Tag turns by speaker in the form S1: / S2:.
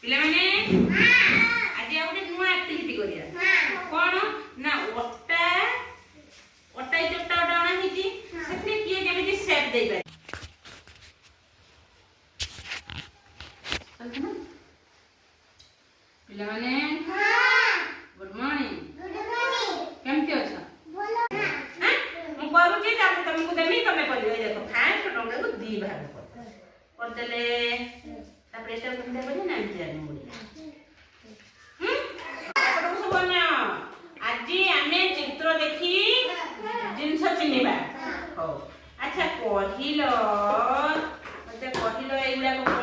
S1: पिला माने आज आ गोटे नुआ एक्टिविटी करिया कोन ना ओटा ओटा चोटा डाणा हिची सेते किए जेमिति शेप दे पारे पिला माने गुड मॉर्निंग केमती अच्छा मु करू जे तापर तुमको देमी तमे करियो देखो फास्ट डोंगा को दी भाग कर देले तापर एटा कुंदे बने ना जाने मुड़ी आपण को सब ना आज आमे चित्र देखी जिंस चिनिबा हो अच्छा कहिलो मते कहिलो एइला को